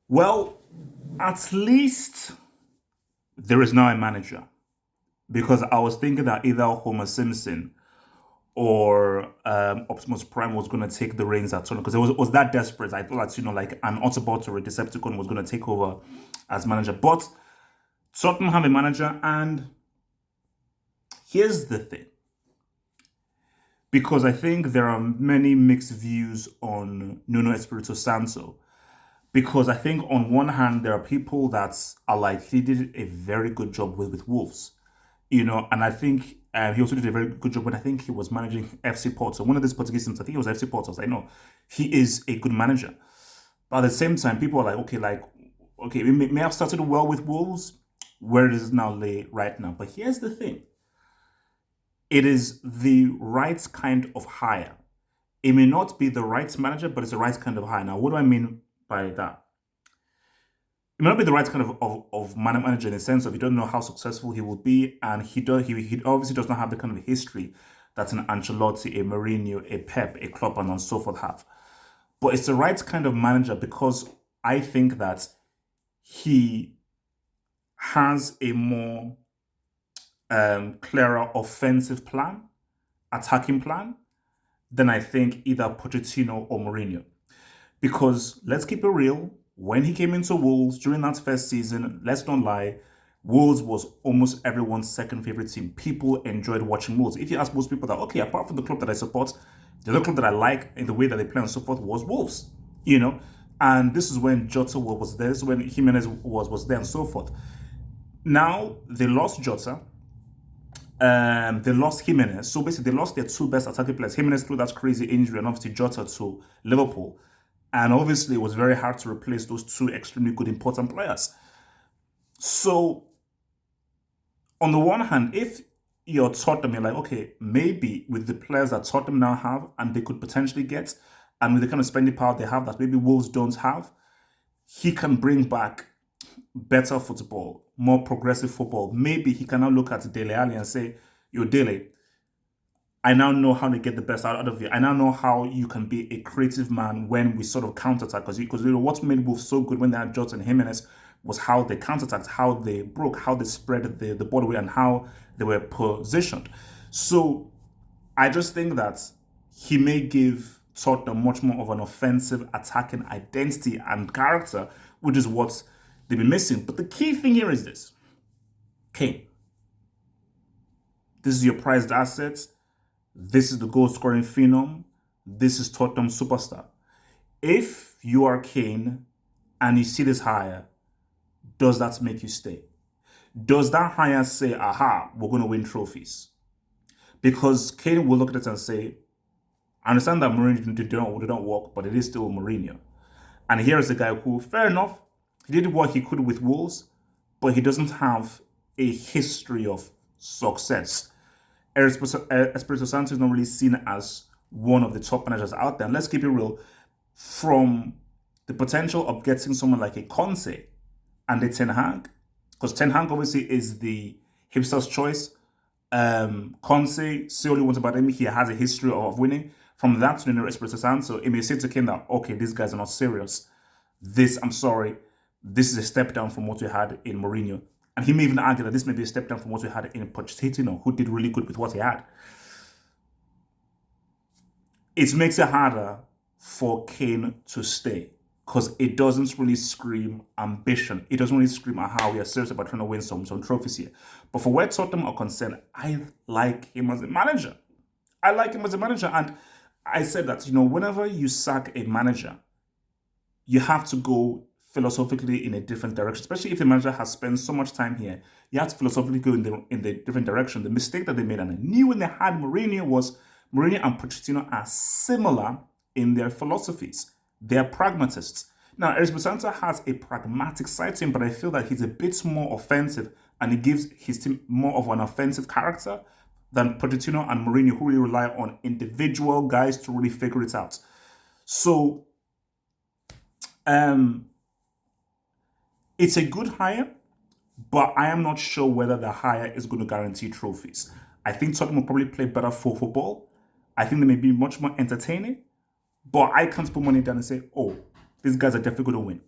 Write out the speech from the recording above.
Well, at least there is now a manager because I was thinking that either Homer Simpson or Optimus Prime was going to take the reins at Tottenham because it was that desperate. I thought that, like an Autobot or a Decepticon was going to take over as manager. But Tottenham have a manager, and here's the thing. Because I think there are many mixed views on Nuno Esprito Santo. Because I think on one hand, there are people that are like, he did a very good job with Wolves, and I think he also did a very good job when I think he was managing FC Porto. One of these Portuguese teams, I think it was FC Porto. I know he is a good manager. But at the same time, people are okay, we may have started well with Wolves. Where does it now lay right now? But here's the thing. It is the right kind of hire. It may not be the right manager, but it's the right kind of hire. Now, what do I mean by that? It may not be the right kind of manager in the sense of you don't know how successful he will be, and he obviously does not have the kind of history that an Ancelotti, a Mourinho, a Pep, a Klopp, and so forth have. But it's the right kind of manager because I think that he has a more clearer offensive plan, attacking plan, than I think either Pochettino or Mourinho. Because let's keep it real, when he came into Wolves during that first season, let's not lie, Wolves was almost everyone's second favorite team. People enjoyed watching Wolves. If you ask most people that, okay, apart from the club that I support, the other club that I like in the way that they play and so forth was Wolves, And this is when Jota was there, this is when Jimenez was there and so forth. Now, they lost Jota, they lost Jimenez. So basically, they lost their two best attacking players. Jimenez through that crazy injury, and obviously Jota to Liverpool. And obviously, it was very hard to replace those two extremely good, important players. So, on the one hand, if you're Tottenham, you're like, okay, maybe with the players that Tottenham now have, and they could potentially get, and with the kind of spending power they have that maybe Wolves don't have, he can bring back better football, more progressive football. Maybe he can now look at Dele Alli and say, yo, Dele, I now know how to get the best out of you. I now know how you can be a creative man when we sort of counterattack. Because what made Wolves so good when they had Jota and Jimenez was how they counterattacked, how they broke, how they spread the ball away, and how they were positioned. So I just think that he may give Tottenham much more of an offensive attacking identity and character, which is what they've been missing. But the key thing here is this. Kane. This is your prized asset. This is the goal-scoring phenom. This is Tottenham superstar. If you are Kane and you see this hire, does that make you stay? Does that hire say, aha, we're going to win trophies? Because Kane will look at it and say, I understand that Mourinho did not work, but it is still Mourinho. And here is a guy who, fair enough, he did what he could with Wolves, but he doesn't have a history of success. Esprito Santo is not really seen as one of the top managers out there. And let's keep it real. From the potential of getting someone like a Conte and a Ten Hag, because Ten Hag obviously is the hipster's choice. Conte, say only once about him, he has a history of winning. From that to the Esprito Santo, it may say to Kane that, okay, these guys are not serious. I'm sorry, this is a step down from what we had in Mourinho. And he may even argue that this may be a step down from what we had in Pochettino, who did really good with what he had. It makes it harder for Kane to stay because it doesn't really scream ambition. It doesn't really scream how we are serious about trying to win some trophies here. But for where Tottenham are concerned, I like him as a manager. And I said that, whenever you sack a manager, you have to go philosophically in a different direction, especially if the manager has spent so much time here. You have to philosophically go in the different direction. The mistake that they made, and I knew when they had Mourinho, was Mourinho and Pochettino are similar in their philosophies. They're pragmatists. Now, Esprito has a pragmatic side to him, but I feel that he's a bit more offensive, and he gives his team more of an offensive character than Pochettino and Mourinho, who really rely on individual guys to really figure it out. So, it's a good hire, but I am not sure whether the hire is going to guarantee trophies. I think Tottenham will probably play better for football. I think they may be much more entertaining, but I can't put money down and say, oh, these guys are definitely going to win.